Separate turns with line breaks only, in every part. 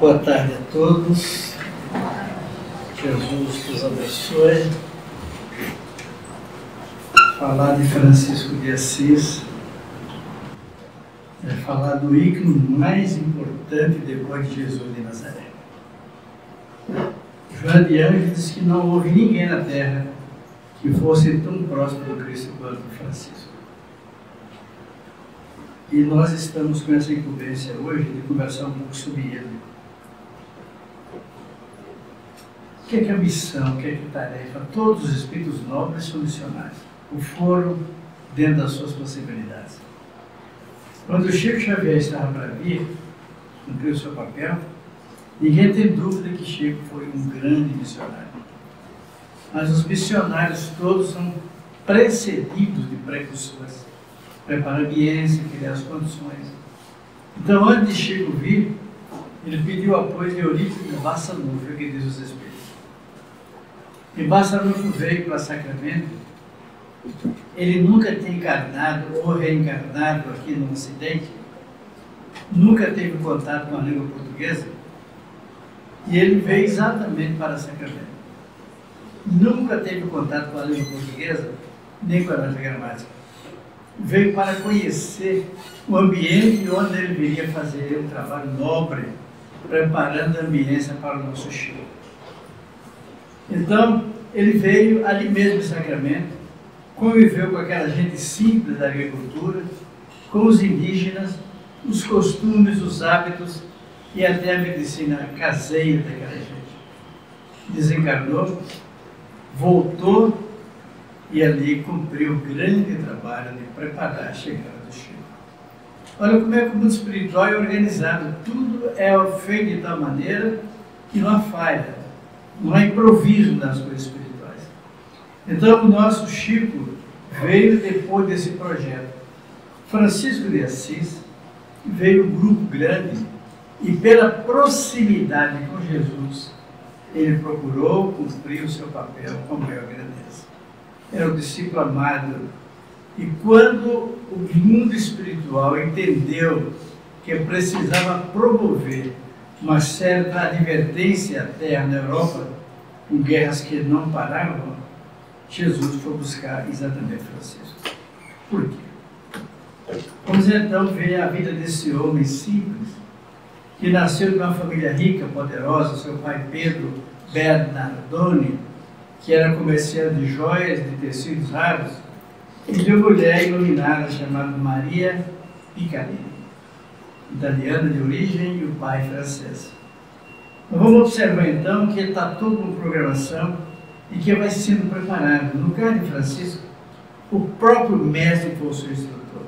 Boa tarde a todos. Jesus os abençoe. Falar de Francisco de Assis é falar do ícone mais importante depois de Jesus de Nazaré. Joana de Ângeles diz que não houve ninguém na terra que fosse tão próximo do Cristo quanto Francisco. E nós estamos com essa incumbência hoje de conversar um pouco sobre ele. O que é a missão, o que é a tarefa? Todos os espíritos nobres são missionários. O foram dentro das suas possibilidades. Quando o Chico Xavier estava para vir, cumpriu o seu papel, ninguém tem dúvida que Chico foi um grande missionário. Mas os missionários todos são precedidos de precursores. Preparar a ambiência, criar as condições. Então, antes de Chico vir, ele pediu apoio de Eurípides de Barçanufo, que diz os Espíritos. E Barçanufo veio para Sacramento. Ele nunca tinha encarnado ou reencarnado aqui no Ocidente, nunca teve contato com a língua portuguesa, e ele veio exatamente para Sacramento. Nunca teve contato com a língua portuguesa, nem com a nossa gramática. Veio para conhecer o ambiente onde ele viria fazer um trabalho nobre, preparando a ambiência para o nosso Chico. Então, ele veio ali mesmo em Sacramento, conviveu com aquela gente simples da agricultura, com os indígenas, os costumes, os hábitos e até a medicina caseira daquela gente. Desencarnou, voltou e ali cumpriu o grande trabalho de preparar a chegada do Chico. Olha como é que o mundo espiritual é organizado. Tudo é feito de tal maneira que não há falha, não há improviso nas coisas espirituais. Então, o nosso Chico veio depois desse projeto. Francisco de Assis veio um grupo grande e, pela proximidade com Jesus, ele procurou cumprir o seu papel com maior grandeza. Era o discípulo amado. E quando o mundo espiritual entendeu que precisava promover uma certa advertência até na Europa, com guerras que não paravam, Jesus foi buscar exatamente Francisco. Por quê? Vamos então ver a vida desse homem simples, que nasceu de uma família rica, poderosa, seu pai Pedro Bernardoni, que era comerciante de joias, de tecidos raros, e de uma mulher iluminada chamada Maria Piccarini, italiana de origem, e o pai francês. Vamos observar então que ele está todo com programação e que vai sendo preparado. No caso de Francisco, o próprio mestre foi o seu instrutor.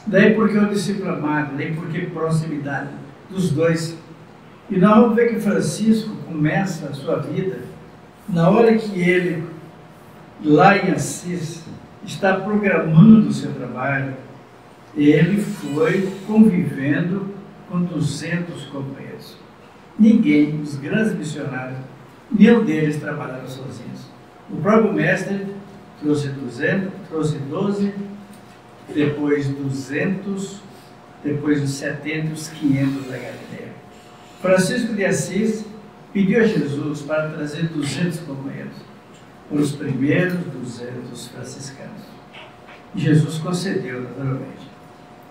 Daí porque o discípulo amado, daí porque proximidade dos dois. E nós vamos ver que Francisco começa a sua vida na hora que ele, lá em Assis, está programando o seu trabalho. Ele foi convivendo com 200 companheiros. Ninguém, os grandes missionários, nenhum deles trabalharam sozinhos. O próprio mestre trouxe 200, trouxe 12, depois 200, depois os 70, os 500 da Galileia. Francisco de Assis pediu a Jesus para trazer 200 companheiros, os primeiros 200 franciscanos. E Jesus concedeu, naturalmente.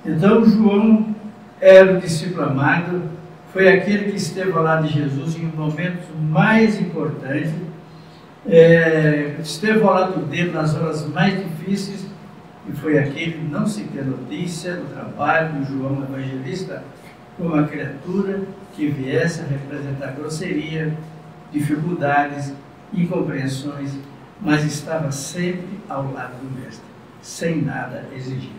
Então, João era o discípulo amado, foi aquele que esteve ao lado de Jesus em momentos mais importantes, esteve ao lado dele nas horas mais difíceis, e foi aquele que não se tem notícia do trabalho de João Evangelista como uma criatura que viesse a representar grosseria, dificuldades, incompreensões, mas estava sempre ao lado do Mestre, sem nada exigir.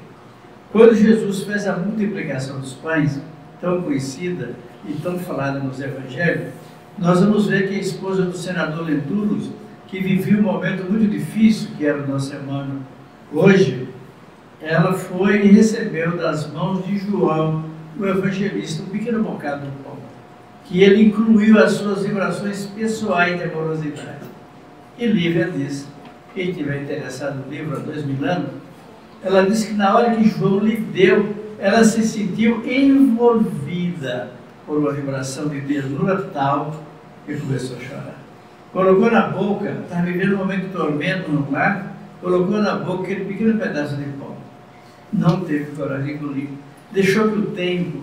Quando Jesus fez a multiplicação dos pães, tão conhecida e tão falada nos Evangelhos, nós vamos ver que a esposa do senador Lentulus, que vivia um momento muito difícil, que era o nosso irmão hoje, ela foi e recebeu das mãos de João, o evangelista, um pequeno bocado do pão, que ele incluiu as suas vibrações pessoais de amorosidade. E Lívia diz, quem tiver interessado no livro há 2000 anos, ela disse que na hora que João lhe deu, ela se sentiu envolvida por uma vibração de ternura tal que começou a chorar. Colocou na boca, estava vivendo um momento de tormento no lar, colocou na boca aquele pequeno pedaço de pão. Não teve coragem de engolir. Deixou que o tempo,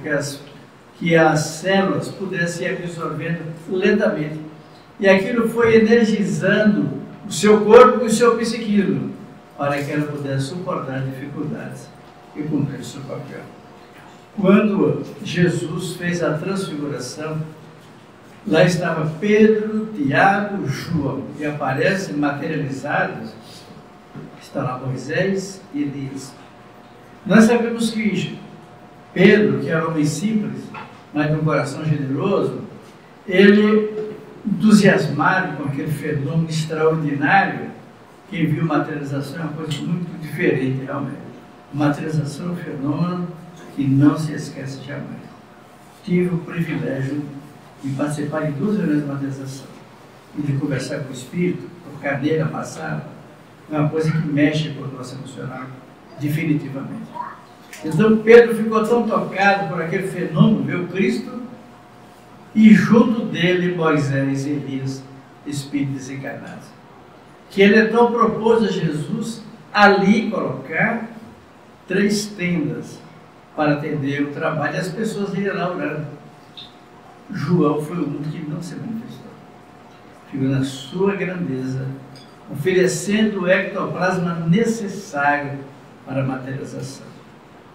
que as células pudessem ir absorvendo lentamente. E aquilo foi energizando o seu corpo e o seu psiquismo, para que ela pudesse suportar dificuldades e cumprir o seu papel. Quando Jesus fez a transfiguração, lá estava Pedro, Tiago, João, e aparecem materializados, está lá Moisés e Elias. Nós sabemos que Pedro, que era um homem simples, mas de um coração generoso, ele, entusiasmado com aquele fenômeno extraordinário, quem viu materialização é uma coisa muito diferente realmente. Materialização é um fenômeno que não se esquece jamais. Tive o privilégio de participar de 2 reuniões de materialização e de conversar com o Espírito, tocar nele, amassar, é uma coisa que mexe com o nosso emocional, definitivamente. Então Pedro ficou tão tocado por aquele fenômeno, viu Cristo, e junto dele Moisés e Elias, espíritos desencarnados, que ele então propôs a Jesus ali colocar 3 tendas para atender o trabalho e as pessoas iam lá orando. João foi o único que não se manifestou. Ficou na sua grandeza, oferecendo o ectoplasma necessário para a materialização.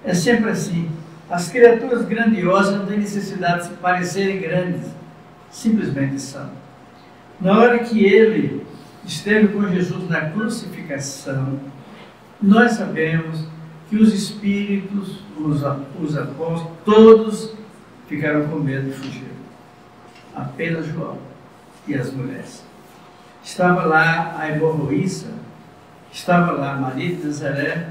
É sempre assim. As criaturas grandiosas não têm necessidade de se parecerem grandes, simplesmente são. Na hora que ele esteve com Jesus na crucificação, nós sabemos que os espíritos, os apóstolos, todos ficaram com medo de fugir. Apenas João e as mulheres. Estava lá a hemorroíça, estava lá Maria de Nazaré,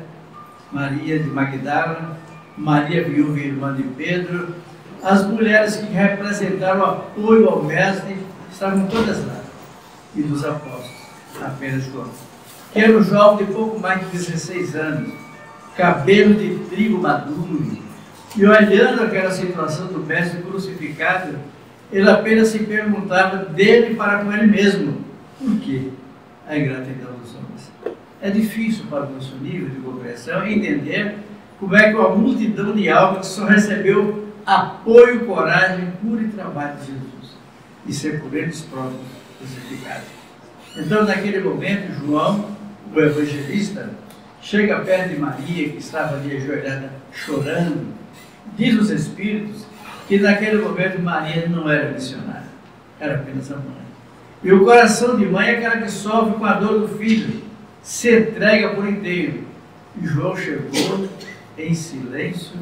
Maria de Magdala, Maria viúva e irmã de Pedro, as mulheres que representaram o apoio ao mestre, estavam todas lá. E dos apóstolos, apenas João, que era um jovem de pouco mais de 16 anos, cabelo de trigo maduro, e olhando aquela situação do mestre crucificado, ele apenas se perguntava dele para com ele mesmo: por quê a ingratidão dos homens? É difícil para o nosso nível de compreensão entender como é que uma multidão de almas que só recebeu apoio, coragem, cura e trabalho de Jesus, e ser por eles próprios crucificados. Então, naquele momento, João, o evangelista, chega perto de Maria, que estava ali ajoelhada, chorando. Diz os Espíritos que naquele momento Maria não era missionária, era apenas a mãe. E o coração de mãe é aquela que sofre com a dor do filho, se entrega por inteiro. E João chegou em silêncio,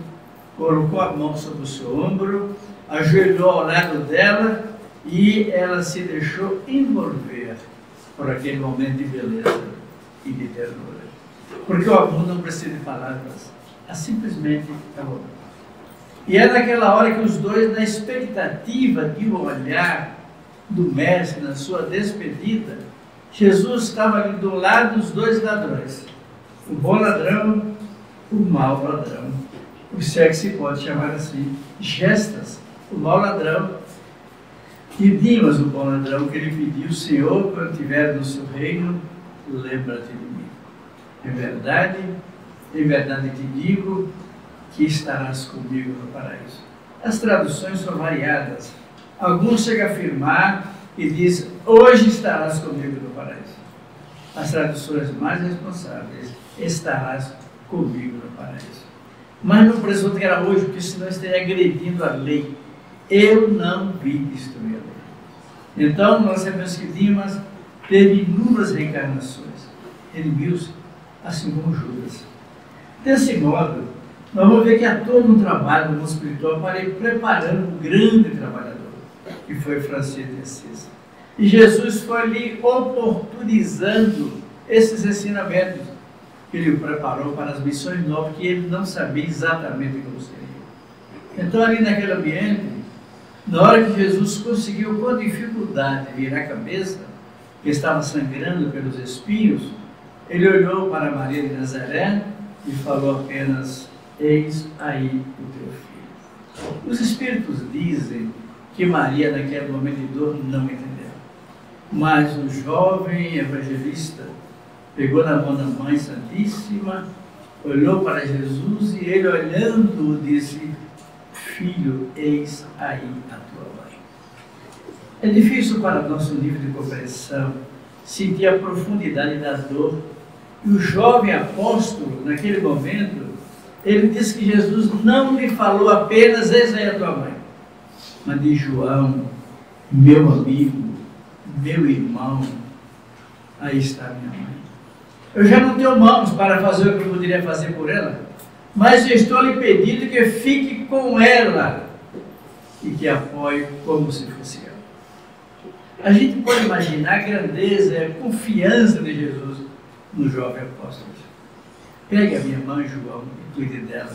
colocou a mão sobre o seu ombro, ajoelhou ao lado dela e ela se deixou envolver por aquele momento de beleza e de ternura. Porque o amor não precisa de palavras, é simplesmente amor. E é naquela hora que os dois, na expectativa de um olhar do mestre, na sua despedida, Jesus estava ali do lado dos 2 ladrões, o bom ladrão, o mau ladrão, se é que se pode chamar assim, Gestas, o mau ladrão, e Dimas, o bom ladrão, que ele pediu: Senhor, quando estiver no seu reino, lembra-te de mim. Em verdade te digo que estarás comigo no paraíso. As traduções são variadas. Alguns chegam a afirmar e diz: hoje estarás comigo no paraíso. As traduções mais responsáveis: estarás comigo no paraíso. Mas não precisou que era hoje, porque senão estaria agredindo a lei. Eu não vim destruir a lei. Então, nós sabemos que Dimas teve inúmeras reencarnações. Redimiu-se, assim como Judas. Desse modo, nós vamos ver que há todo um trabalho no mundo espiritual para ir preparando um grande trabalhador, que foi Francisco de Assis. E Jesus foi ali oportunizando esses ensinamentos que ele preparou para as missões novas, que ele não sabia exatamente como seria. Então, ali naquele ambiente, na hora que Jesus conseguiu com dificuldade virar a cabeça, que estava sangrando pelos espinhos, ele olhou para Maria de Nazaré e falou apenas: eis aí o teu filho. Os espíritos dizem que Maria, naquele momento de dor, não entendeu. Mas o jovem evangelista pegou na mão da Mãe Santíssima, olhou para Jesus e ele, olhando, disse: filho, eis aí a tua mãe. É difícil para nosso nível de compreensão sentir a profundidade da dor. E o jovem apóstolo, naquele momento, ele disse que Jesus não lhe falou apenas: eis aí a tua mãe, mas de João, meu amigo, meu irmão, aí está minha mãe. Eu já não tenho mãos para fazer o que eu poderia fazer por ela, mas eu estou lhe pedindo que fique com ela e que apoie como se fosse ela. A gente pode imaginar a grandeza e a confiança de Jesus no jovem apóstolo. Pegue a minha mãe, João, e cuide dela.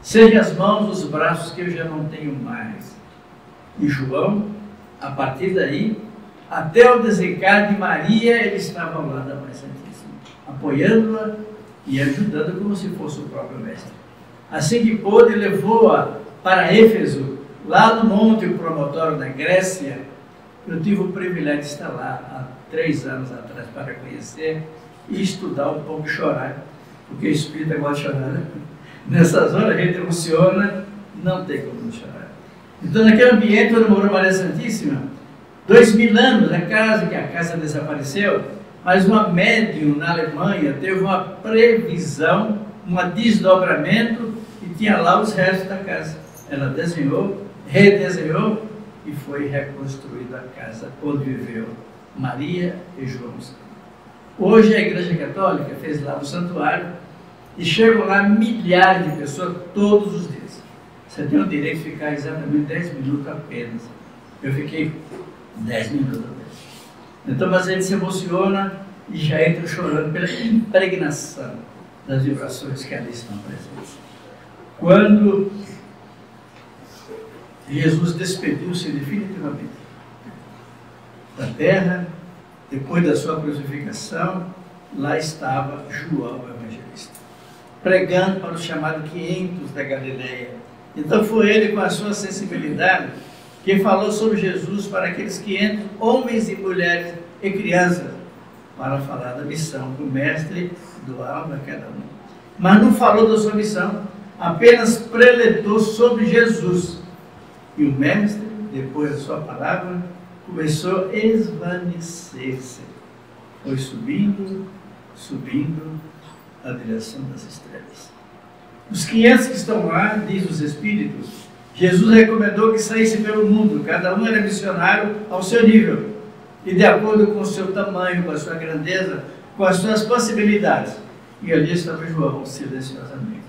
Seja as mãos, os braços que eu já não tenho mais. E João, a partir daí, até o desencarne de Maria, ele estava ao lado da Mãe Santíssima, apoiando-a e ajudando como se fosse o próprio Mestre. Assim que pôde, levou-a para Éfeso, lá no Monte Promontório da Grécia. Eu tive o privilégio de estar lá há 3 anos atrás para conhecer e estudar um pouco e chorar, porque o espírito gosta de chorar, né? Nessas horas a gente emociona, não tem como não chorar. Então, naquele ambiente onde morou Maria Santíssima, 2000 anos, a casa desapareceu, mas uma médium na Alemanha teve uma previsão, um desdobramento, e tinha lá os restos da casa. Ela desenhou, redesenhou, e foi reconstruída a casa onde viveu Maria e João. Hoje a Igreja Católica fez lá o santuário e chegam lá milhares de pessoas todos os dias. Você tem o direito de ficar exatamente 10 minutos apenas. Eu fiquei 10 minutos apenas. Então, mas a gente se emociona e já entra chorando pela impregnação das vibrações que ali estão presentes. Quando Jesus despediu-se definitivamente da terra, depois da sua crucificação, lá estava João Evangelista, pregando para os chamados 500 da Galileia. Então foi ele, com a sua sensibilidade, que falou sobre Jesus para aqueles 500 homens e mulheres e crianças, para falar da missão que o Mestre doava a cada um. Mas não falou da sua missão, apenas preletou sobre Jesus. E o Mestre, depois da sua palavra, começou a esvanecer-se. Foi subindo, subindo na direção das estrelas. Os 500 que estão lá, diz os Espíritos, Jesus recomendou que saísse pelo mundo. Cada um era missionário ao seu nível e de acordo com o seu tamanho, com a sua grandeza, com as suas possibilidades. E ali estava João, silenciosamente,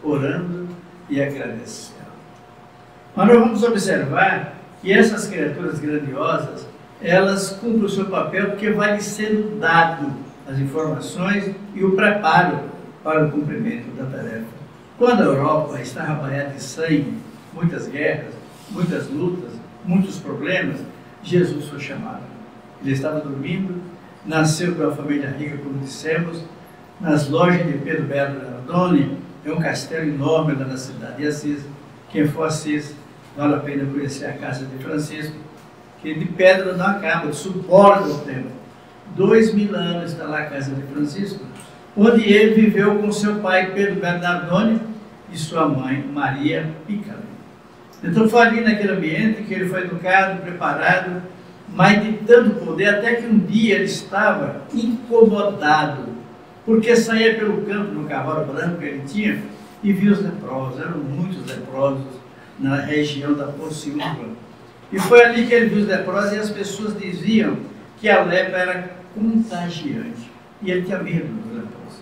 orando e agradecendo. Mas nós vamos observar que essas criaturas grandiosas, elas cumprem o seu papel porque vai lhes sendo dado as informações e o preparo para o cumprimento da tarefa. Quando a Europa estava banhada de sangue, muitas guerras, muitas lutas, muitos problemas, Jesus foi chamado. Ele estava dormindo, nasceu para uma família rica, como dissemos, nas lojas de Pedro Bernardone, é um castelo enorme lá na cidade de Assis. Quem for Assis, vale a pena conhecer a casa de Francisco, que de pedra não acaba, suporta o tempo. 2000 anos está lá a casa de Francisco, onde ele viveu com seu pai Pedro Bernardone e sua mãe Maria Picali. Então foi ali naquele ambiente que ele foi educado, preparado, mas de tanto poder, até que um dia ele estava incomodado, porque saía pelo campo no cavalo branco que ele tinha e via os leprosos, eram muitos leprosos na região da Pociúva. E foi ali que ele viu os leprosos e as pessoas diziam que a lepra era contagiante. E ele tinha medo dos leprosos.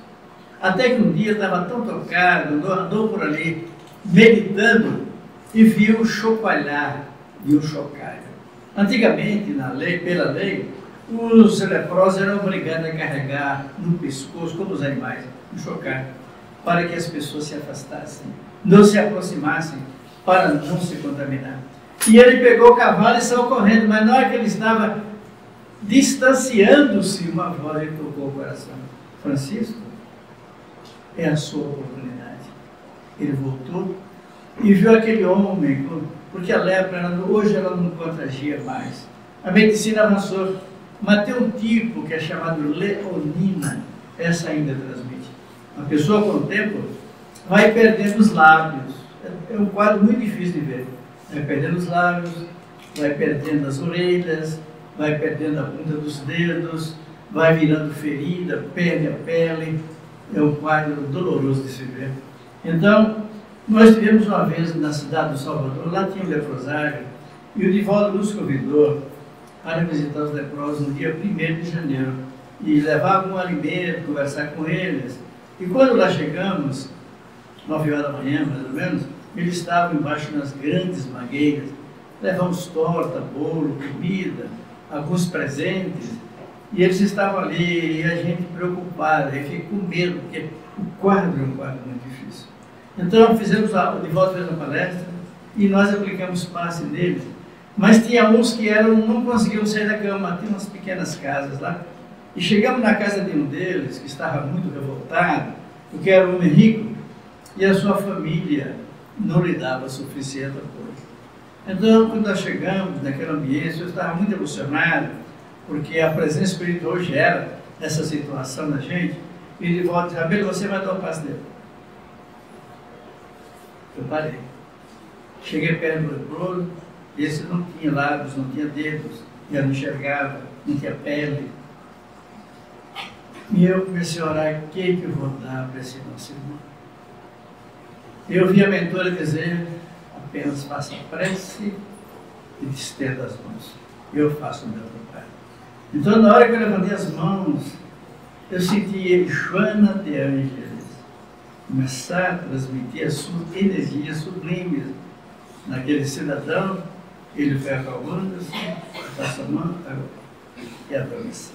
Até que um dia estava tão tocado, andou por ali, meditando, e viu chocalhar, viu chocar. Antigamente, na lei, pela lei, os leprosos eram obrigados a carregar no pescoço, como os animais, um chocar, para que as pessoas se afastassem, não se aproximassem, para não se contaminar. E ele pegou o cavalo e saiu correndo, mas na hora que ele estava distanciando-se, uma voz lhe tocou o coração. Francisco, é a sua oportunidade. Ele voltou e viu aquele homem, porque a lepra, hoje ela não contagia mais. A medicina avançou, mas tem um tipo que é chamado leonina, essa ainda transmite. A pessoa, com o tempo, vai perdendo os lábios. É um quadro muito difícil de ver. Vai perdendo os lábios, vai perdendo as orelhas, vai perdendo a ponta dos dedos, vai virando ferida, perde a pele. É um quadro doloroso de se ver. Então, nós tivemos uma vez na cidade do Salvador, lá tinha um leprosário, e o Divaldo nos convidou para visitar os leprosos no dia 1º de janeiro, e levar algum alimento, conversar com eles. E quando lá chegamos, 9 horas da manhã, mais ou menos, eles estavam embaixo nas grandes mangueiras. Levamos torta, bolo, comida, alguns presentes, e eles estavam ali, e a gente preocupada, e fiquei com medo, porque o quadro é um quadro muito difícil. Então, o Divaldo fez a palestra, e nós aplicamos passe neles, mas tinha uns que não conseguiam sair da cama, tinha umas pequenas casas lá, e chegamos na casa de um deles, que estava muito revoltado, porque era um homem rico, e a sua família não lhe dava suficiente apoio. Então, quando nós chegamos naquele ambiente, eu estava muito emocionado, porque a presença espiritual gera essa situação na gente, e de volta, Rabelo, você vai dar o passe dele. Eu parei. Cheguei perto do leproso, esse não tinha lábios, não tinha dedos, já não enxergava, não tinha pele. E eu comecei a orar, o que eu vou dar para esse nosso irmão? Eu vi a mentora dizer, apenas faça prece e estenda as mãos. Eu faço o meu trabalho. Então, na hora que eu levantei as mãos, eu senti Joana de Ângeles começar a transmitir as suas energias sublimes naquele cidadão. Ele foi acalmando-se, passa a mão e adormece.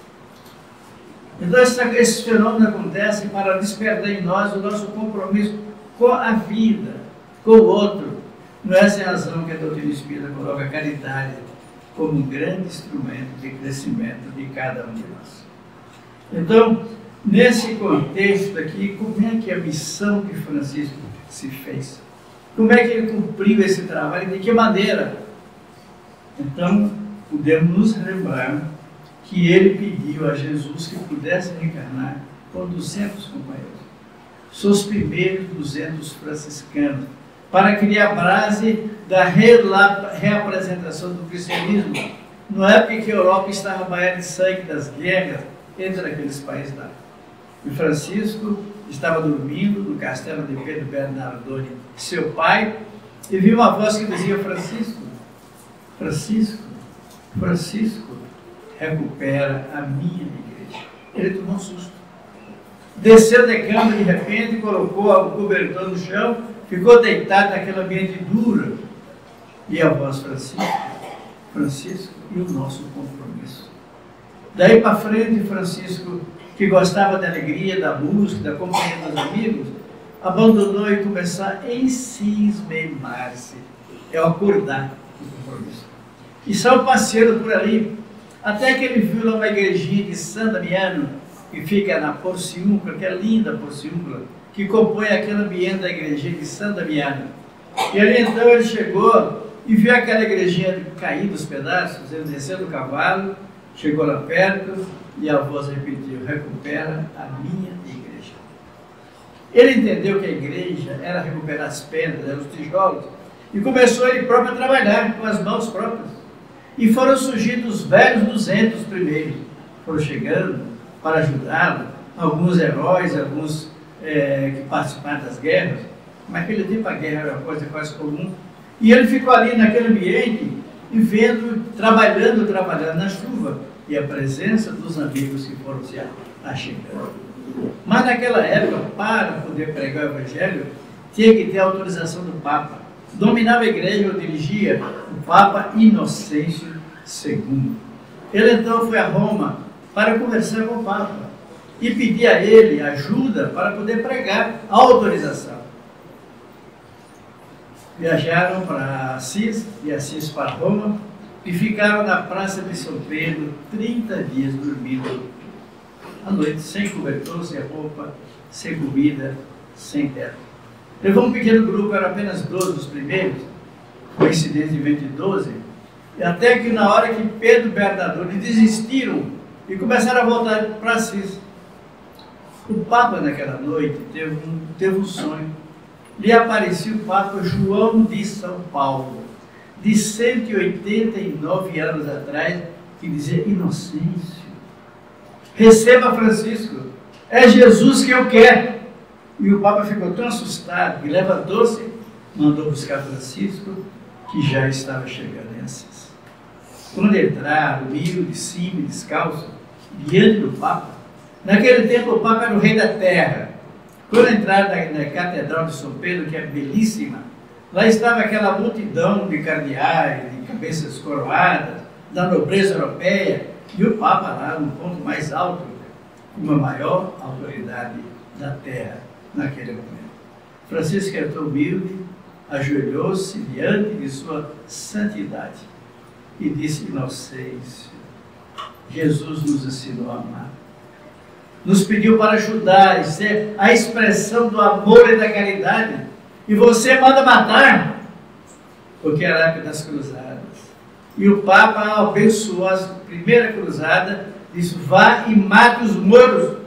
Então, esse fenômeno acontece para despertar em nós o nosso compromisso com a vida, com o outro. Não é sem razão que a doutrina espírita coloca a caridade como um grande instrumento de crescimento de cada um de nós. Então, nesse contexto aqui, como é que a missão de Francisco se fez? Como é que ele cumpriu esse trabalho? De que maneira? Então, podemos nos lembrar que ele pediu a Jesus que pudesse reencarnar com 200 companheiros. São os primeiros 200 franciscanos, para criar a base da reapresentação do cristianismo. Não é porque a Europa estava banhada de sangue das guerras entre aqueles países lá. E Francisco estava dormindo no castelo de Pedro Bernardone, seu pai, e viu uma voz que dizia: Francisco, Francisco, Francisco, recupera a minha igreja. Ele tomou um susto. Desceu da cama de repente, colocou o cobertor no chão, ficou deitado naquele ambiente duro. E a voz: Francisco, Francisco, e o nosso compromisso. Daí para frente, Francisco, que gostava da alegria, da música, da companhia dos amigos, abandonou e começou a encismar-se. É o acordar do compromisso. E saiu passeando por ali, até que ele viu lá uma igrejinha de San Damiano, que fica na Porciúncula, que é linda Porciúncula, que compõe aquele ambiente da igrejinha de San Damiano. E ali então ele chegou e viu aquela igrejinha cair dos pedaços. Ele desceu do cavalo, chegou lá perto e a voz repetiu: recupera a minha igreja. Ele entendeu que a igreja era recuperar as pedras, eram os tijolos, e começou ele próprio a trabalhar com as mãos próprias. E foram surgindo os velhos 200 primeiros, foram chegando para ajudá-lo, alguns heróis, alguns que participaram das guerras. Naquele tempo a guerra era uma coisa quase comum. E ele ficou ali naquele ambiente e vendo, trabalhando na chuva, e a presença dos amigos que foram se achegando. Mas naquela época, para poder pregar o Evangelho, tinha que ter a autorização do Papa. Dominava a igreja, ou dirigia o Papa Inocêncio II. Ele então foi a Roma para conversar com o Papa e pedir a ele ajuda para poder pregar, a autorização. Viajaram para Assis, de Assis para Roma, e ficaram na Praça de São Pedro 30 dias dormindo à noite, sem cobertor, sem roupa, sem comida, sem teto. Levou um pequeno grupo, eram apenas 12 os primeiros, coincidentemente 12, e até que na hora que Pedro e Bernardo desistiram e começaram a voltar para Assis. O Papa naquela noite teve um sonho. Lhe apareceu o Papa João de São Paulo, de 189 anos atrás, que dizia: Inocêncio, receba Francisco, é Jesus que eu quero. E o Papa ficou tão assustado que levantou-se, mandou buscar Francisco, que já estava chegando em Assis. Quando entraram, humilde, simples, descalço, diante do Papa, naquele tempo o Papa era o rei da terra. Quando entraram na Catedral de São Pedro, que é belíssima, lá estava aquela multidão de cardeais, de cabeças coroadas, da nobreza europeia, e o Papa lá no ponto mais alto, com a maior autoridade da terra naquele momento. Francisco era tão humilde, ajoelhou-se diante de sua santidade e disse: Inocêncio, Jesus nos ensinou a amar. Nos pediu para ajudar e ser a expressão do amor e da caridade. E você manda matar, porque era a época das cruzadas. E o Papa abençoou a primeira cruzada, disse: vá e mate os mouros.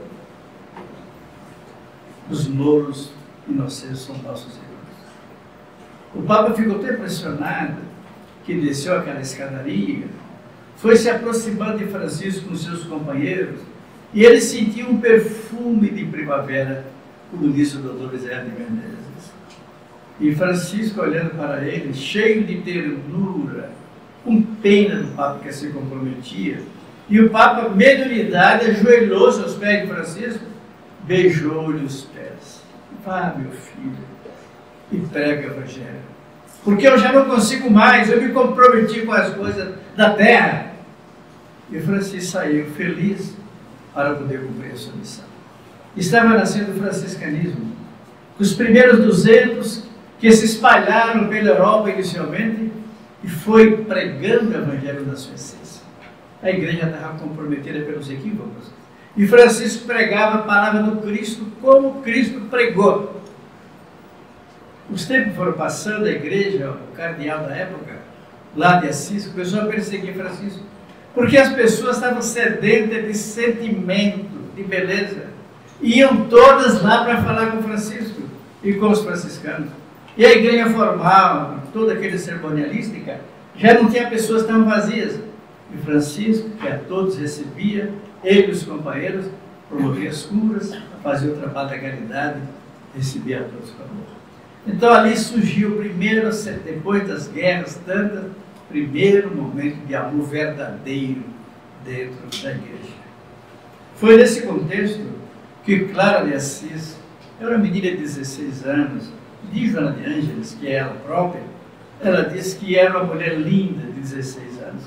Os mouros inocentes são nossos irmãos. O Papa ficou tão impressionado que desceu aquela escadaria, foi se aproximando de Francisco com seus companheiros, e ele sentiu um perfume de primavera, como disse o doutor José de Menezes. E Francisco, olhando para ele, cheio de ternura, com pena do Papa que se comprometia, e o Papa, mediunidade, ajoelhou-se aos pés de Francisco, beijou-lhe os pés. Vá, meu filho, e prega o Evangelho, porque eu já não consigo mais, eu me comprometi com as coisas da terra. E Francisco saiu feliz para poder cumprir a sua missão. Estava nascendo o franciscanismo. Os primeiros 200 que se espalharam pela Europa inicialmente, e foi pregando o Evangelho na sua essência. A igreja estava comprometida pelos equívocos. E Francisco pregava a palavra do Cristo como Cristo pregou. Os tempos foram passando, a igreja, o cardeal da época, lá de Assis, começou a perseguir Francisco, porque as pessoas estavam sedentas de sentimento, de beleza. Iam todas lá para falar com Francisco e com os franciscanos. E a igreja formal, toda aquele cerimonialística, já não tinha pessoas tão vazias. E Francisco, que a todos recebia, ele e os companheiros, promovia as curas, fazia o trabalho da caridade, recebia a todos com amor. Então ali surgiu o primeiro, depois das guerras tantas, primeiro momento de amor verdadeiro dentro da igreja. Foi nesse contexto que Clara de Assis, era uma menina de 16 anos, de Joana de Ângeles, que é ela própria, ela disse que era uma mulher linda de 16 anos.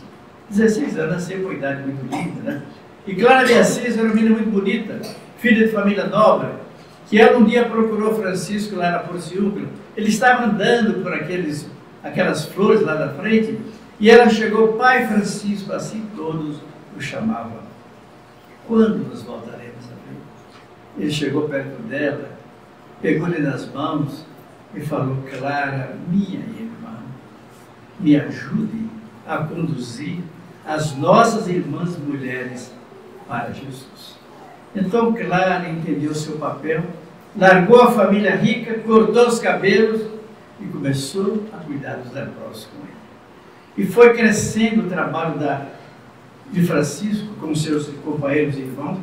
16 anos é sempre uma idade muito linda, né? E Clara de Assis era uma menina muito bonita, filha de família nobre, que ela um dia procurou Francisco lá na Porciúncula. Ele estava andando por aquelas flores lá na frente, e ela chegou: Pai Francisco, assim todos o chamavam. Quando nos voltaremos a ver? Ele chegou perto dela, pegou-lhe nas mãos e falou: Clara, minha irmã, me ajude a conduzir as nossas irmãs mulheres para Jesus. Então Clara entendeu seu papel, largou a família rica, cortou os cabelos e começou a cuidar dos leprosos com ele. E foi crescendo o trabalho de Francisco com seus companheiros e irmãos.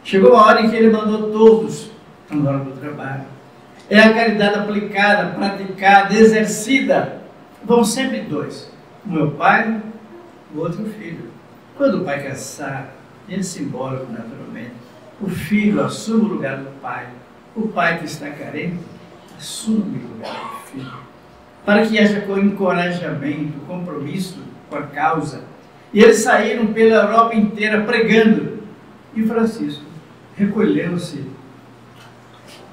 Chegou a hora em que ele mandou todos na hora do trabalho. É a caridade aplicada, praticada, exercida. Vão sempre dois. O meu pai, o outro filho. Quando o pai cansar, ele se embora naturalmente. O filho assume o lugar do pai. O pai que está carente assume o lugar do filho. Para que haja encorajamento, compromisso com a causa. E eles saíram pela Europa inteira pregando. E Francisco recolheu-se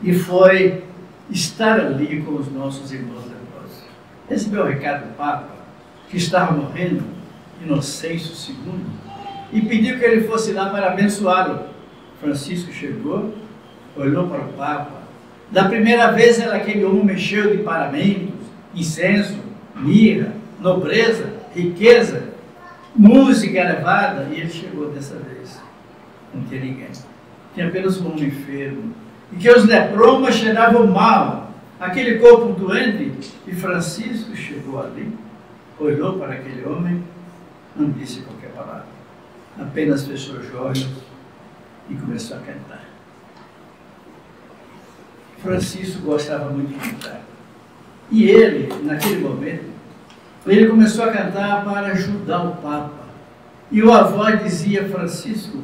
e foi estar ali com os nossos irmãos leprosos. Recebeu o recado do Papa, que estava morrendo, Inocêncio II, e pediu que ele fosse lá para abençoá-lo. Francisco chegou, olhou para o Papa, Da primeira vez era aquele homem cheio de paramentos, incenso, mirra, nobreza, riqueza, música elevada, e ele chegou dessa vez. Não tinha ninguém. Tinha apenas um homem enfermo. E que os lepromas cheiravam mal. Aquele corpo doente. E Francisco chegou ali, olhou para aquele homem, não disse qualquer palavra. Apenas fechou os olhos e começou a cantar. Francisco gostava muito de cantar. E ele, naquele momento, ele começou a cantar para ajudar o Papa. E a voz dizia: Francisco,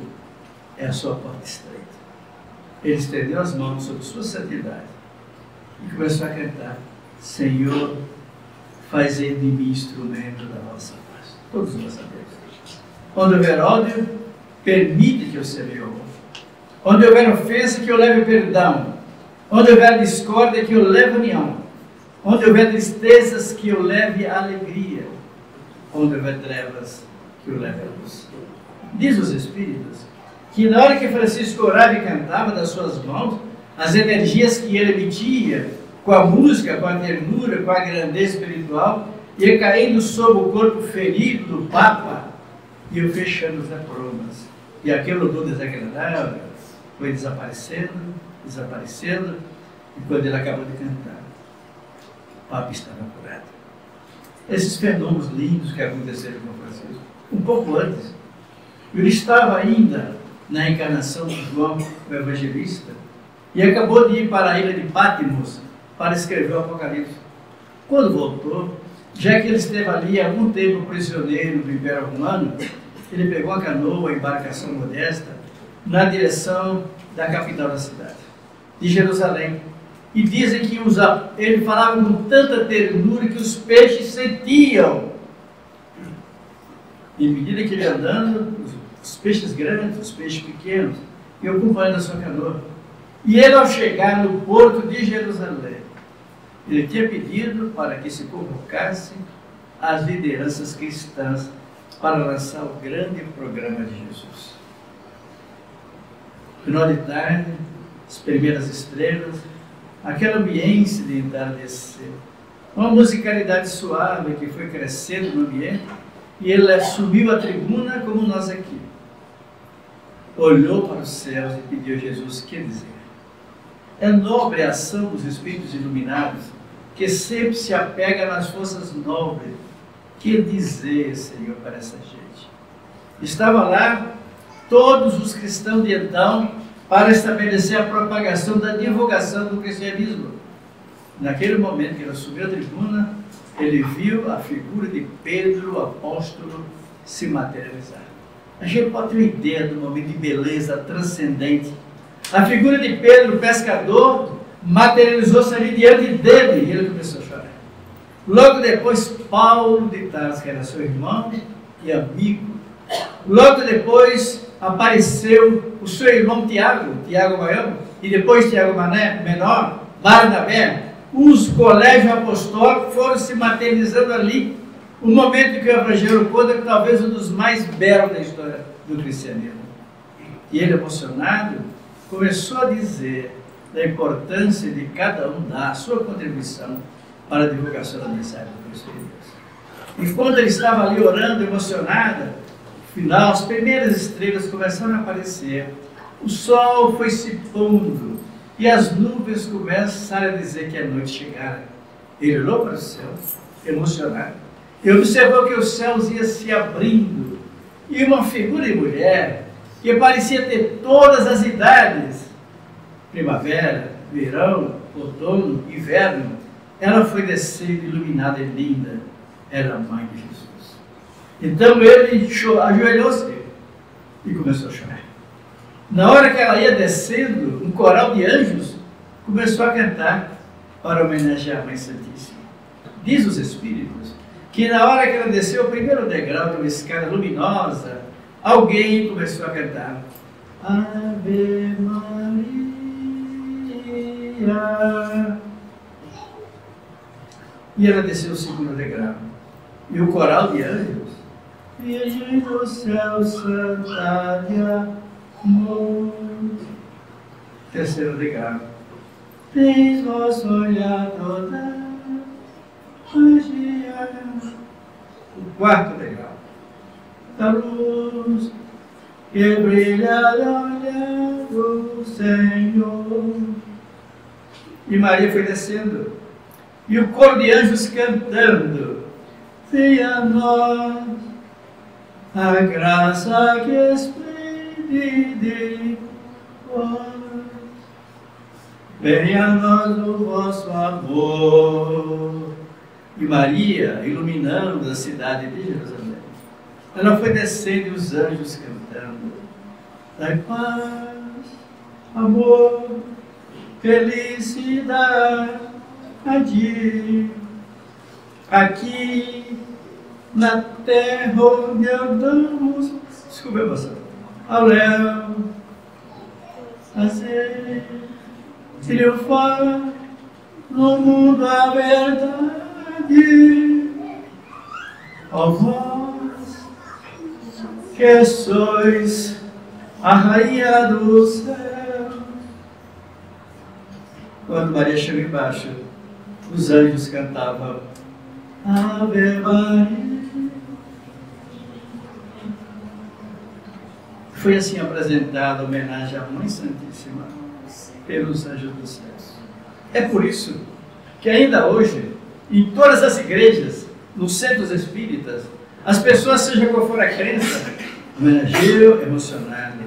é a sua porta estreita. Ele estendeu as mãos sobre sua santidade e começou a cantar: Senhor, fazei de mim instrumento da vossa paz. Todos nós sabemos. Onde houver ódio, permite que eu semeie amor. Onde houver ofensa, que eu leve perdão. Onde houver discórdia, que eu leve união. Onde houver tristezas, que eu leve alegria. Onde houver trevas, que eu leve a luz. Diz os Espíritos que na hora que Francisco orava e cantava das suas mãos, as energias que ele emitia, com a música, com a ternura, com a grandeza espiritual, ia caindo sobre o corpo ferido do Papa, e eu fechando os lepromas. E aquele odor desagradável foi desaparecendo, desaparecendo, e quando ele acabou de cantar, o Papa estava curado. Esses fenômenos lindos que aconteceram com Francisco, um pouco antes, ele estava ainda na encarnação de João, o Evangelista, e acabou de ir para a ilha de Patmos para escrever o Apocalipse. Quando voltou, já que ele esteve ali há algum tempo prisioneiro do Império Romano, ele pegou a canoa, a embarcação modesta, na direção da capital da cidade, de Jerusalém. E dizem que ele falava com tanta ternura que os peixes sentiam. E à medida que ele ia andando, os peixes grandes, os peixes pequenos, iam acompanhando a sua canoa. E ele, ao chegar no porto de Jerusalém, ele tinha pedido para que se convocasse as lideranças cristãs para lançar o grande programa de Jesus. Final de tarde, as primeiras estrelas, aquela ambiência de entardecer, uma musicalidade suave que foi crescendo no ambiente, e ele subiu à tribuna como nós aqui. Olhou para os céus e pediu a Jesus: que dizer? É nobre a ação dos Espíritos iluminados, que sempre se apega nas forças nobres. Que dizer, Senhor, para essa gente? Estava lá todos os cristãos de então para estabelecer a propagação da divulgação do cristianismo. Naquele momento que ele subiu à tribuna, ele viu a figura de Pedro, o apóstolo, se materializar. A gente pode ter uma ideia do momento de beleza transcendente. A figura de Pedro, o pescador, materializou-se ali diante dele e ele começou a chorar. Logo depois, Paulo de Tarso, que era seu irmão e amigo. Logo depois, apareceu o seu irmão Tiago maior, e depois Tiago menor, Barnabé. Os colégios apostólicos foram se materializando ali. O momento que o Evangelho conta que talvez um dos mais belos da história do cristianismo. E ele, emocionado, começou a dizer da importância de cada um dar a sua contribuição para a divulgação da mensagem do Cristo de Deus. E quando ele estava ali orando, emocionado, no final, as primeiras estrelas começaram a aparecer, o sol foi se pondo, e as nuvens começaram a dizer que a noite chegara. Ele olhou para o céu, emocionado, e observou que os céus iam se abrindo, e uma figura de mulher, que parecia ter todas as idades, primavera, verão, outono, inverno, ela foi descendo iluminada e linda, era a mãe de Jesus. Então ele ajoelhou-se e começou a chorar. Na hora que ela ia descendo, um coral de anjos começou a cantar para homenagear a Mãe Santíssima. Diz os Espíritos que na hora que ela desceu o primeiro degrau de uma escada luminosa, alguém começou a cantar Ave Maria. E ela desceu o segundo degrau. E o coral de anjos, Virgem do céu, santa de amor. Terceiro degrau. tens vosso olhar toda magia. O quarto degrau da luz que brilha no olhar do Senhor. E Maria foi descendo, e o coro de anjos cantando: venha a nós a graça que expende de vós. Venha a nós o vosso amor. E Maria, iluminando a cidade de Jerusalém, ela foi descendo e os anjos cantando: dai paz, amor, felicidade. Aqui na terra onde andamos, desculpa, moça, ao léu, fazer triunfar no mundo a verdade. Ó vós que sois a rainha do céu. Quando Maria chegou embaixo, os anjos cantavam Ave Maria. Foi assim apresentada a homenagem à Mãe Santíssima pelos anjos dos céus. É por isso que ainda hoje, em todas as igrejas, nos centros espíritas, as pessoas, seja qual for a crença, homenageiam emocionado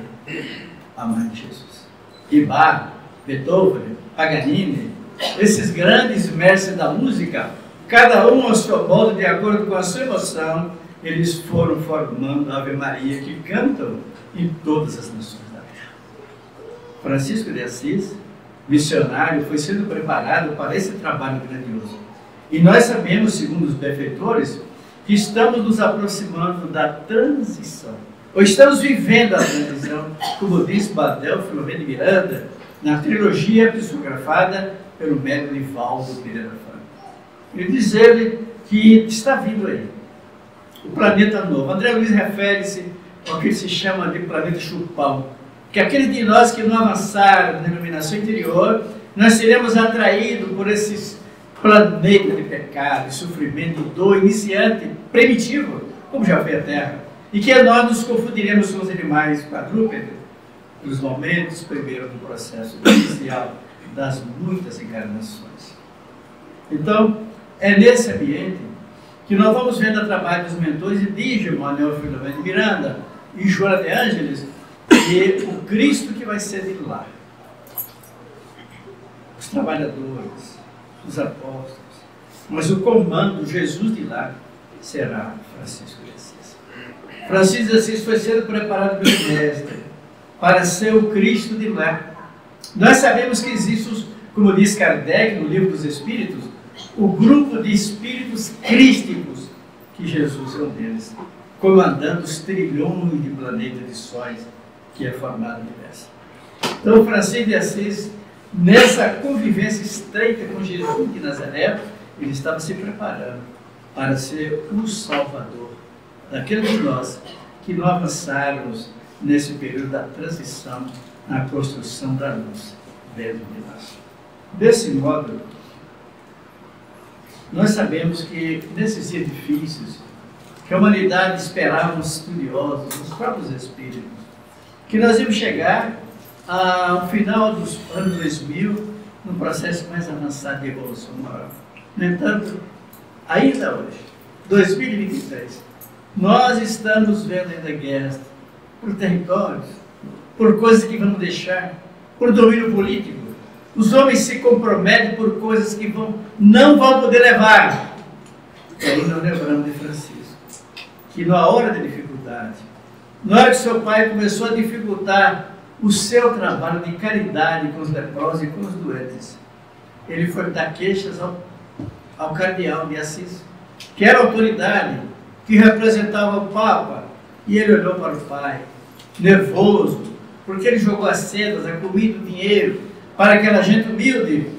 a Mãe de Jesus. E Bach, Beethoven, Paganini, esses grandes mestres da música, cada um ao seu modo, de acordo com a sua emoção, eles foram formando a Ave Maria que cantam em todas as nações da terra. Francisco de Assis, missionário, foi sendo preparado para esse trabalho grandioso. E nós sabemos, segundo os benfeitores, que estamos nos aproximando da transição, ou estamos vivendo a transição, como diz Badel Filomeno de Miranda, na trilogia psicografada pelo médico Nivaldo Pereira Franco. Ele diz ele que está vindo aí o planeta novo. André Luiz refere-se ao que se chama de planeta chupão, que aqueles de nós que não avançaram na iluminação interior, nós seremos atraídos por esses planetas de pecado, de sofrimento, dor iniciante, primitivo, como já foi a Terra, e que nós nos confundiremos com os animais quadrúpedes, nos momentos primeiro do processo inicial das muitas encarnações. Então, é nesse ambiente que nós vamos vendo o trabalho dos mentores de Dígimo, Manuel Filomeno de Miranda e Joana de Ângeles, e o Cristo que vai ser de lá. Os trabalhadores, os apóstolos, mas o comando, Jesus de lá, será Francisco de Assis. Francisco de Assis foi sendo preparado pelo Mestre para ser o Cristo de lá. Nós sabemos que existe, como diz Kardec no Livro dos Espíritos, o grupo de espíritos crísticos, que Jesus é um deles, comandando os trilhões de planetas de sóis que é formado o universo. Então, Francisco de Assis, nessa convivência estreita com Jesus de Nazaré, ele estava se preparando para ser o Salvador daqueles de nós que não avançarmos nesse período da transição na construção da luz dentro de nós. Desse modo, nós sabemos que nesses dias difíceis, que a humanidade esperava os estudiosos, os próprios espíritos, que nós íamos chegar ao final dos anos 2000 num processo mais avançado de evolução moral. No entanto, ainda hoje, 2023, nós estamos vendo ainda guerras por territórios, por coisas que vamos deixar, por domínio político. Os homens se comprometem por coisas que não vão poder levar. E aí nós lembramos de Francisco, que na hora da dificuldade, na hora que seu pai começou a dificultar o seu trabalho de caridade com os leprosos e com os doentes, ele foi dar queixas ao cardeal de Assis, que era a autoridade, que representava o Papa, e ele olhou para o pai, nervoso, porque ele jogou as sedas, a comida, o dinheiro, para aquela gente humilde.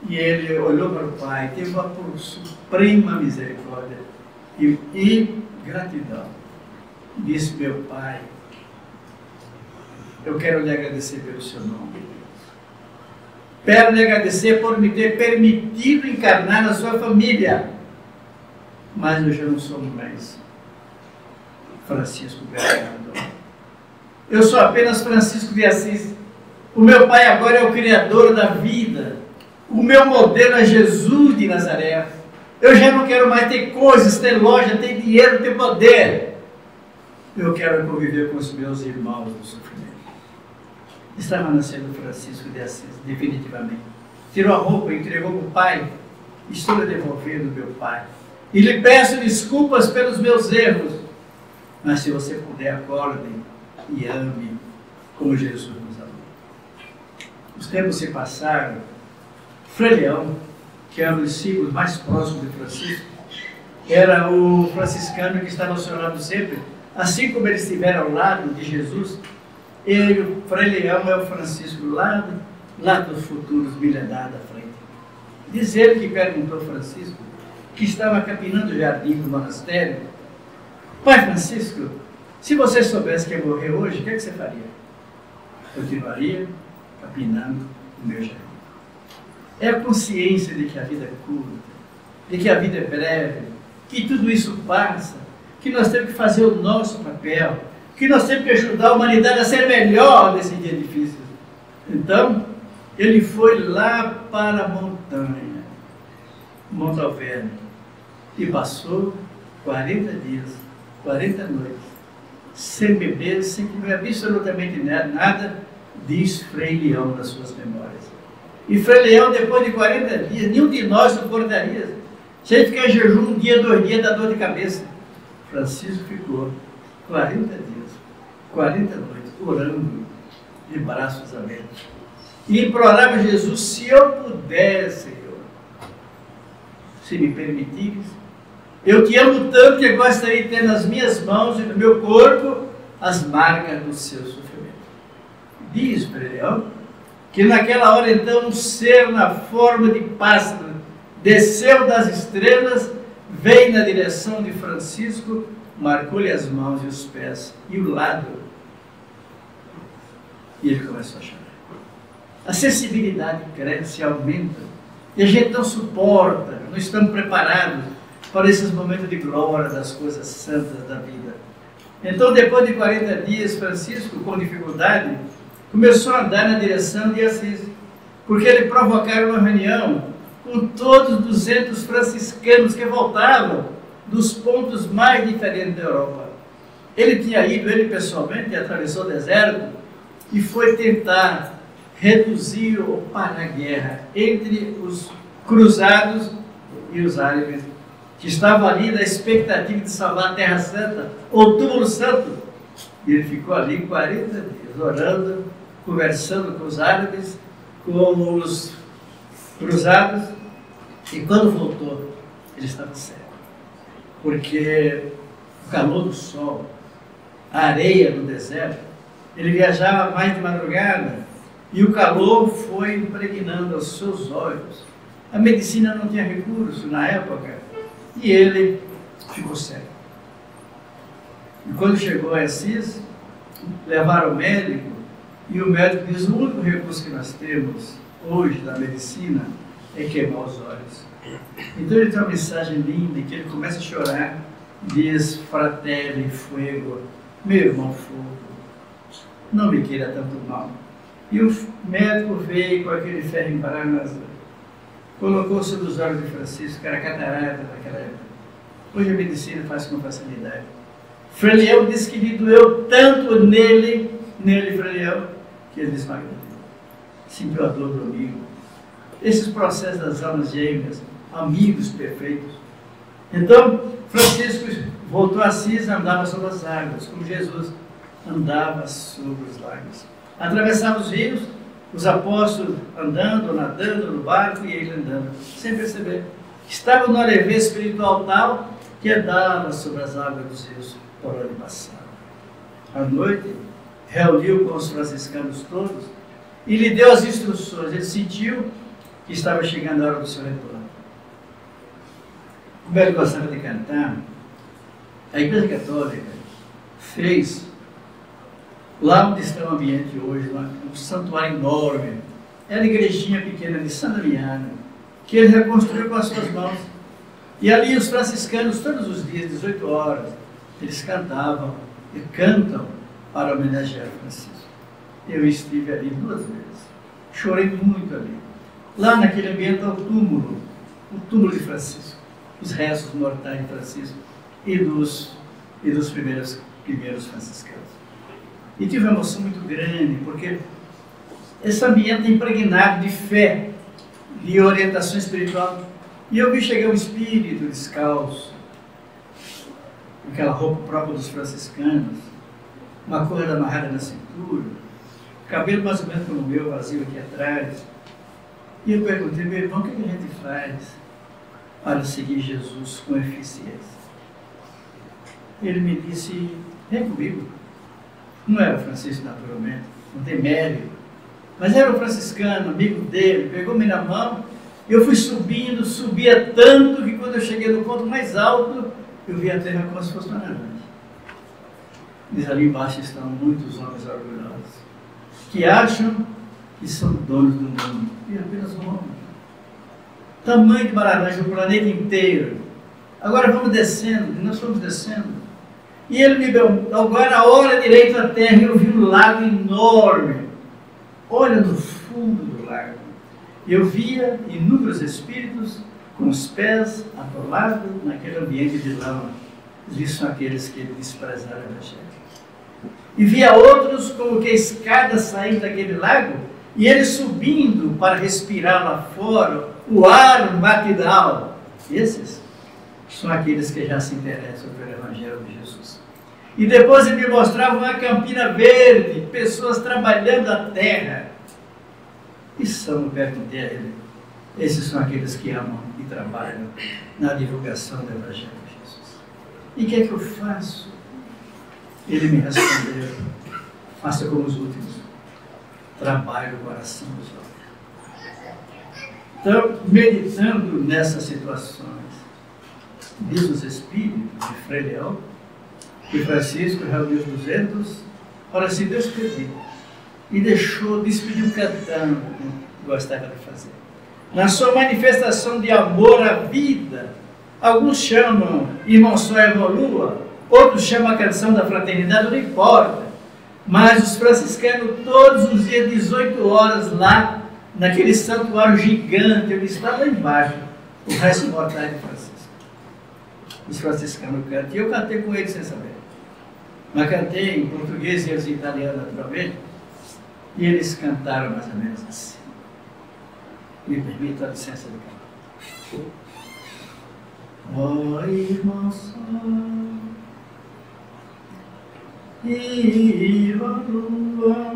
E ele olhou para o pai, teve uma suprema misericórdia e gratidão. Disse: meu pai, eu quero lhe agradecer pelo seu nome. Quero lhe agradecer por me ter permitido encarnar na sua família. Mas eu já não sou mais Francisco Bernardo. Eu sou apenas Francisco de Assis. O meu pai agora é o Criador da vida. O meu modelo é Jesus de Nazaré. Eu já não quero mais ter coisas, ter loja, ter dinheiro, ter poder. Eu quero conviver com os meus irmãos no sofrimento. Estava nascendo Francisco de Assis, definitivamente. Tirou a roupa, entregou para o pai. Estou lhe devolvendo meu pai. E lhe peço desculpas pelos meus erros. Mas se você puder, acorde e ame como Jesus nos amou. Os tempos se passaram. Frei Leão, que era um dos discípulos mais próximos de Francisco, era o franciscano que estava ao seu lado sempre, assim como ele estiver ao lado de Jesus. Ele, o Frei Leão, é o Francisco lá dos futuros milenares da frente. Diz ele que perguntou a Francisco, que estava capinando o jardim do monastério: Pai Francisco, se você soubesse que ia morrer hoje, o que você faria? Continuaria capinando o meu jardim. É a consciência de que a vida é curta, de que a vida é breve, que tudo isso passa, que nós temos que fazer o nosso papel, que nós temos que ajudar a humanidade a ser melhor nesse dia difícil. Então, ele foi lá para a montanha, Monte Alverne, e passou 40 dias, 40 noites, sem beber, sem comer absolutamente nada, diz Frei Leão nas suas memórias. E Frei Leão, depois de 40 dias, nenhum de nós suportaria. Se ele ficar em jejum um dia, 2 dias, dá dor de cabeça. Francisco ficou 40 dias, 40 noites, orando, de braços abertos. E implorava a Jesus: se eu puder, Senhor, se me permitires, eu te amo tanto que gostaria de ter nas minhas mãos e no meu corpo as marcas do seu sofrimento. Diz Frei Leão que naquela hora então um ser na forma de pássaro desceu das estrelas, veio na direção de Francisco, marcou-lhe as mãos e os pés e o lado, e ele começou a chorar. A sensibilidade cresce e aumenta, e a gente não suporta, não estamos preparados para esses momentos de glória das coisas santas da vida. Então, depois de 40 dias, Francisco, com dificuldade, começou a andar na direção de Assis, porque ele provocaram uma reunião com todos os 200 franciscanos que voltavam dos pontos mais diferentes da Europa. Ele tinha ido, ele pessoalmente, atravessou o deserto e foi tentar reduzir ou parar a guerra entre os cruzados e os árabes, que estavam ali na expectativa de salvar a Terra Santa, ou Túmulo Santo. E ele ficou ali 40 dias, orando, conversando com os árabes, com os cruzados, e quando voltou, ele estava cego. Porque o calor do sol, a areia do deserto, ele viajava mais de madrugada, e o calor foi impregnando os seus olhos. A medicina não tinha recurso na época, e ele ficou cego. E quando chegou a Assis, levaram o médico, e o médico diz: o único recurso que nós temos hoje na medicina é queimar os olhos. Então ele tem uma mensagem linda, que ele começa a chorar, diz: fratelli fuego, meu irmão fogo, não me queira tanto mal. E o médico veio com aquele ferro em brasa, colocou sobre os olhos de Francisco, que era catarata naquela época. Hoje a medicina faz com facilidade. Frei Leão disse que lhe doeu tanto nele, Frei Leão, que ele desmaiou. Sentiu a dor do amigo. Esses processos das almas gêmeas, amigos perfeitos. Então, Francisco voltou a Assis, andava sobre as águas, como Jesus andava sobre os lagos. Atravessava os rios, os apóstolos andando, nadando no barco, e ele andando, sem perceber. Estava no alevê espiritual tal que andava sobre as águas dos rios por onde passava. À noite, reuniu com os franciscanos todos e lhe deu as instruções. Ele sentiu que estava chegando a hora do seu retorno. Como ele gostava de cantar, a Igreja Católica fez, lá onde está o ambiente hoje, um santuário enorme, era a igrejinha pequena de San Damiano, que ele reconstruiu com as suas mãos. E ali os franciscanos, todos os dias, 18 horas, eles cantavam e cantam para homenagear Francisco. Eu estive ali 2 vezes, chorei muito ali. Lá naquele ambiente o túmulo de Francisco, os restos mortais de Francisco e dos primeiros franciscanos. E tive uma emoção muito grande, porque esse ambiente é impregnado de fé, de orientação espiritual. E eu vi chegar um espírito descalço, com aquela roupa própria dos franciscanos, uma corda amarrada na cintura, cabelo mais ou menos como o meu, vazio aqui atrás. E eu perguntei, meu irmão, o que a gente faz para seguir Jesus com eficiência? Ele me disse, vem comigo. Não era Francisco naturalmente, não tem mérito, mas era um franciscano, amigo dele, pegou-me na mão, eu fui subindo, subia tanto que quando eu cheguei no ponto mais alto, eu vi a terra como se fosse uma naranja. Diz, ali embaixo estão muitos homens orgulhosos, que acham que são donos do mundo, e apenas um homem. Tamanho de uma laranja, o planeta inteiro. Agora vamos descendo, e nós fomos descendo. E ele me deu, agora a hora direita da terra, eu vi um lago enorme. Olha no fundo do lago. Eu via inúmeros espíritos com os pés atolados naquele ambiente de lama. Eles são aqueles que desprezaram o Evangelho. E via outros como que a escada saindo daquele lago e eles subindo para respirar lá fora o ar matinal. Esses são aqueles que já se interessam pelo Evangelho de Jesus. E depois ele me mostrava uma campina verde, pessoas trabalhando a terra. E são, perguntei a ele, esses são aqueles que amam e trabalham na divulgação do Evangelho de Jesus. E o que é que eu faço? Ele me respondeu, faça como os últimos, trabalhe o coração dos homens. Então, meditando nessas situações, diz os Espíritos de Frei Leão, que Francisco reuniu os 200 para se despedir. E despediu cantando, como gostava de fazer. Na sua manifestação de amor à vida, alguns chamam Irmão Sol, Irmão Lua, outros chamam a canção da fraternidade, não importa. Mas os franciscanos, todos os dias, 18 horas lá, naquele santuário gigante, eu estava lá embaixo, o resto mortal de Francisco. Os franciscanos cantam, e eu cantei com eles sem saber. Mas cantei em português e eles em italiano, naturalmente, e eles cantaram mais ou menos assim. Me permita a licença de cantar. Ó irmão sol, irmã lua,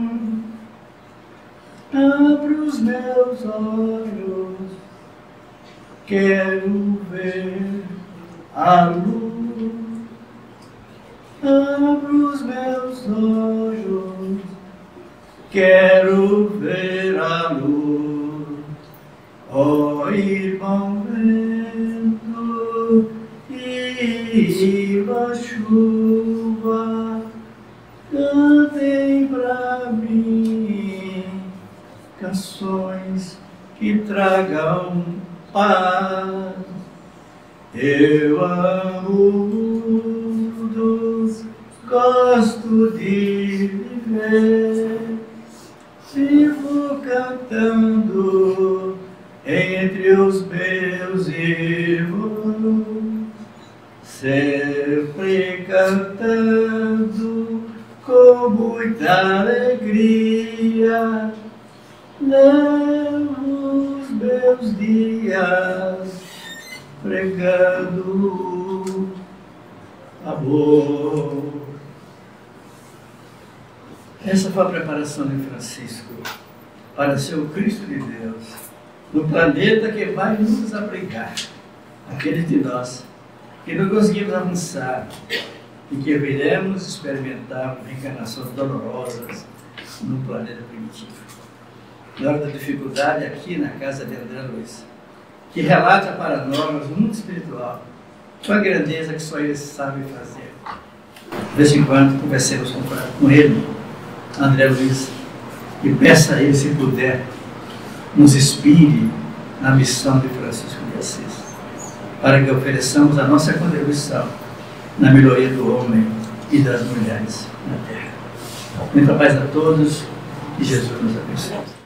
abre os meus olhos, quero ver a luz. Abre os meus olhos, quero ver a luz. Ó irmão vento e a chuva, cantem pra mim canções que tragam paz. Eu amo gosto de viver, vivo cantando entre os meus irmãos, sempre cantando com muita alegria, levo os meus dias pregando amor. Essa foi a preparação de Francisco para ser o Cristo de Deus no planeta que vai nos abrigar, aqueles de nós que não conseguimos avançar e que viremos experimentar reencarnações dolorosas no planeta primitivo. Na hora da dificuldade, aqui na casa de André Luiz, que relata para nós o mundo espiritual, com a grandeza que só ele sabe fazer. De vez em quando conversemos com ele, André Luiz, e peça a ele, se puder, nos inspire na missão de Francisco de Assis, para que ofereçamos a nossa contribuição na melhoria do homem e das mulheres na terra. Muita paz a todos e Jesus nos abençoe.